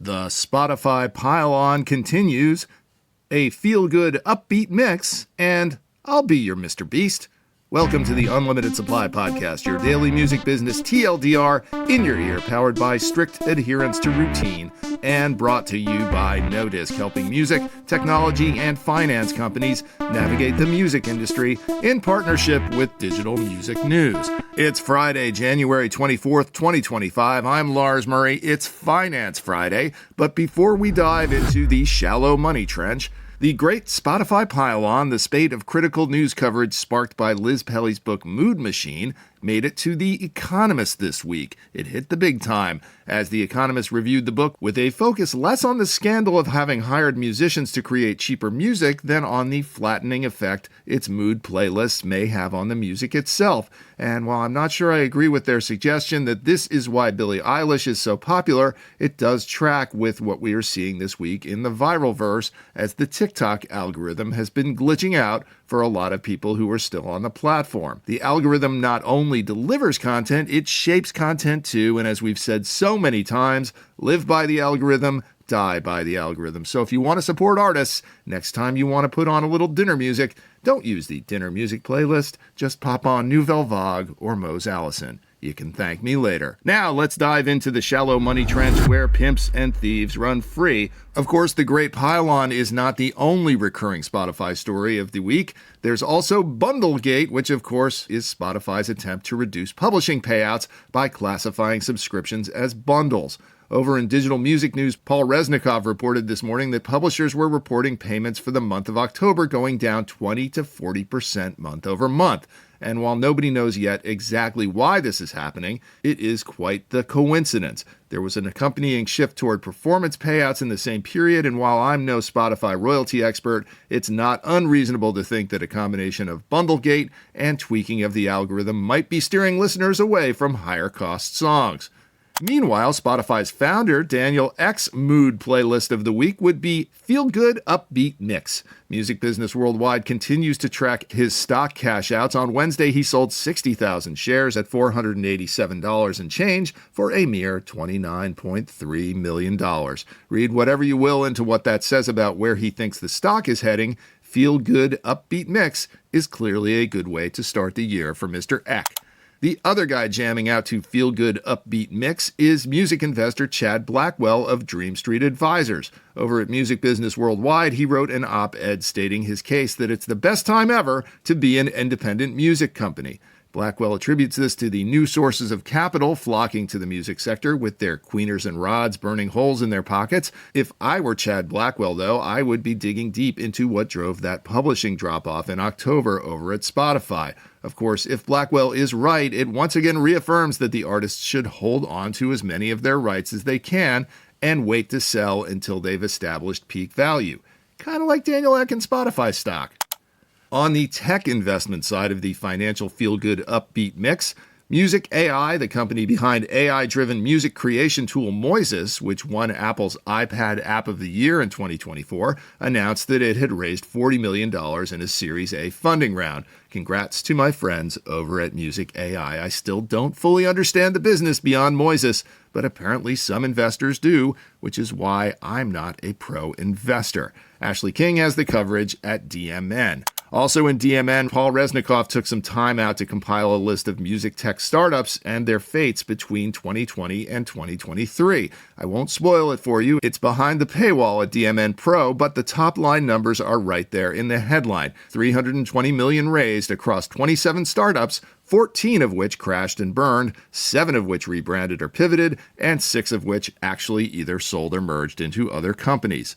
The Spotify pile-on continues, a feel-good upbeat mix, and I'll be your Mr. Beast. Welcome to the Unlimited Supply Podcast, your daily music business TLDR in your ear, powered by strict adherence to routine, and brought to you by No Disc, helping music, technology, and finance companies navigate the music industry in partnership with Digital Music News. It's Friday, January 24th, 2025. I'm Lars Murray. It's Finance Friday, but before we dive into the shallow money trench, the great Spotify pile-on, the spate of critical news coverage sparked by Liz Pelly's book Mood Machine, made it to The Economist this week. It hit the big time, as The Economist reviewed the book with a focus less on the scandal of having hired musicians to create cheaper music than on the flattening effect its mood playlists may have on the music itself. And while I'm not sure I agree with their suggestion that this is why Billie Eilish is so popular, it does track with what we are seeing this week in the viral verse, as the TikTok algorithm has been glitching out for a lot of people who are still on the platform. The algorithm not only delivers content, it shapes content too, and as we've said so many times, live by the algorithm, die by the algorithm. So if you want to support artists, next time you want to put on a little dinner music, don't use the dinner music playlist, just pop on Nouvelle Vague or Mose Allison. You can thank me later. Now, let's dive into the shallow money trench where pimps and thieves run free. Of course, the great pile-on is not the only recurring Spotify story of the week. There's also Bundlegate, which of course is Spotify's attempt to reduce publishing payouts by classifying subscriptions as bundles. Over in Digital Music News, Paul Resnikoff reported this morning that publishers were reporting payments for the month of October going down 20 to 40% month over month. And while nobody knows yet exactly why this is happening, it is quite the coincidence. There was an accompanying shift toward performance payouts in the same period, and while I'm no Spotify royalty expert, it's not unreasonable to think that a combination of Bundlegate and tweaking of the algorithm might be steering listeners away from higher-cost songs. Meanwhile, Spotify's founder, Daniel Ek's mood playlist of the week would be Feel Good Upbeat Mix. Music Business Worldwide continues to track his stock cash outs. On Wednesday, he sold 60,000 shares at $487 and change for a mere $29.3 million. Read whatever you will into what that says about where he thinks the stock is heading. Feel Good Upbeat Mix is clearly a good way to start the year for Mr. Ek. The other guy jamming out to Feel Good Upbeat Mix is music investor Chad Blackwell of Dream Street Advisors. Over at Music Business Worldwide, he wrote an op-ed stating his case that it's the best time ever to be an independent music company. Blackwell attributes this to the new sources of capital flocking to the music sector with their queeners and rods burning holes in their pockets. If I were Chad Blackwell, though, I would be digging deep into what drove that publishing drop-off in October over at Spotify. Of course, if Blackwell is right, it once again reaffirms that the artists should hold on to as many of their rights as they can and wait to sell until they've established peak value. Kind of like Daniel Ek and Spotify stock. On the tech investment side of the financial feel-good upbeat mix, Music AI, the company behind AI-driven music creation tool Moises, which won Apple's iPad App of the Year in 2024, announced that it had raised $40 million in a Series A funding round. Congrats to my friends over at Music AI. I still don't fully understand the business beyond Moises, but apparently some investors do, which is why I'm not a pro investor. Ashley King has the coverage at DMN. Also in DMN, Paul Resnikoff took some time out to compile a list of music tech startups and their fates between 2020 and 2023. I won't spoil it for you. It's behind the paywall at DMN Pro, but the top line numbers are right there in the headline. $320 million raised across 27 startups, 14 of which crashed and burned, 7 of which rebranded or pivoted, and 6 of which actually either sold or merged into other companies.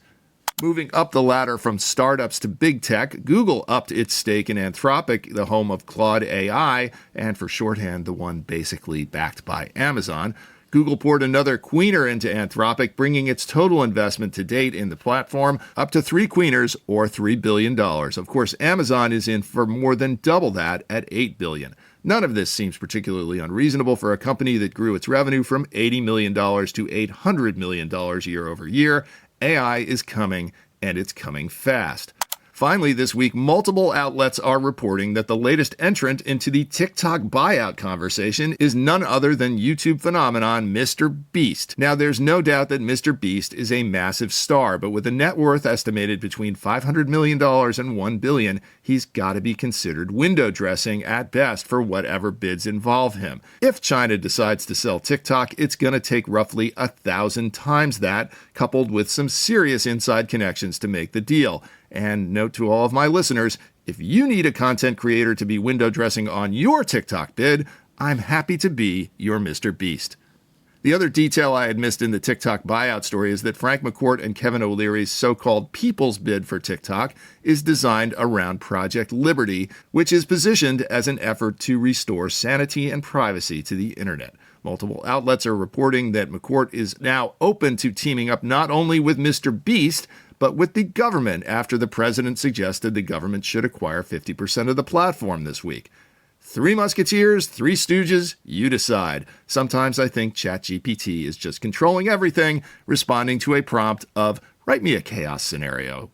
Moving up the ladder from startups to big tech, Google upped its stake in Anthropic, the home of Claude AI, and for shorthand, the one basically backed by Amazon. Google poured another queener into Anthropic, bringing its total investment to date in the platform up to 3 queeners or $3 billion. Of course, Amazon is in for more than double that at $8 billion. None of this seems particularly unreasonable for a company that grew its revenue from $80 million to $800 million year over year. AI is coming, and it's coming fast. Finally, this week, multiple outlets are reporting that the latest entrant into the TikTok buyout conversation is none other than YouTube phenomenon Mr. Beast. Now, there's no doubt that Mr. Beast is a massive star, but with a net worth estimated between $500 million and $1 billion, he's got to be considered window dressing at best for whatever bids involve him. If China decides to sell TikTok, it's going to take roughly 1,000 times that, coupled with some serious inside connections to make the deal. And note to all of my listeners, if you need a content creator to be window dressing on your TikTok bid, I'm happy to be your Mr. Beast. The other detail I had missed in the TikTok buyout story is that Frank McCourt and Kevin O'Leary's so-called people's bid for TikTok is designed around Project Liberty, which is positioned as an effort to restore sanity and privacy to the internet. Multiple outlets are reporting that McCourt is now open to teaming up not only with Mr. Beast, but with the government after the president suggested the government should acquire 50% of the platform this week. Three Musketeers, Three Stooges, you decide. Sometimes I think ChatGPT is just controlling everything, responding to a prompt of, write me a chaos scenario.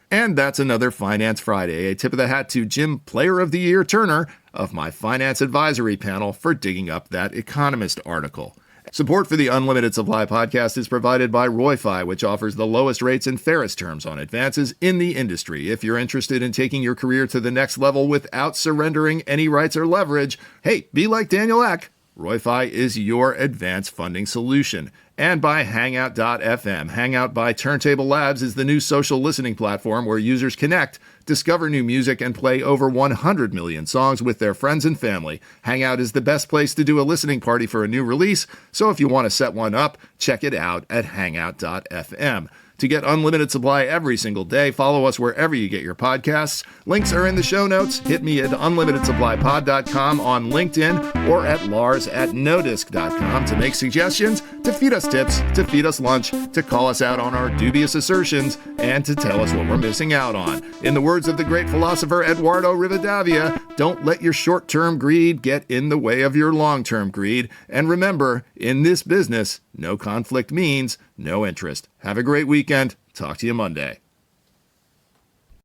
And that's another Finance Friday. A tip of the hat to Jim Player of the Year Turner of my finance advisory panel for digging up that Economist article. Support for the Unlimited Supply podcast is provided by RoyFi, which offers the lowest rates and fairest terms on advances in the industry. If you're interested in taking your career to the next level without surrendering any rights or leverage, hey, be like Daniel Ek. RoyFi is your advance funding solution. And by Hangout.fm. Hangout by Turntable Labs is the new social listening platform where users connect, discover new music, and play over 100 million songs with their friends and family. Hangout is the best place to do a listening party for a new release, so if you want to set one up, check it out at Hangout.fm. To get unlimited supply every single day, follow us wherever you get your podcasts. Links are in the show notes. Hit me at unlimitedsupplypod.com on LinkedIn or at lars@nodisk.com to make suggestions, to feed us tips, to feed us lunch, to call us out on our dubious assertions, and to tell us what we're missing out on. In the words of the great philosopher Eduardo Rivadavia, don't let your short-term greed get in the way of your long-term greed. And remember, in this business, no conflict means no interest. Have a great weekend. Talk to you Monday.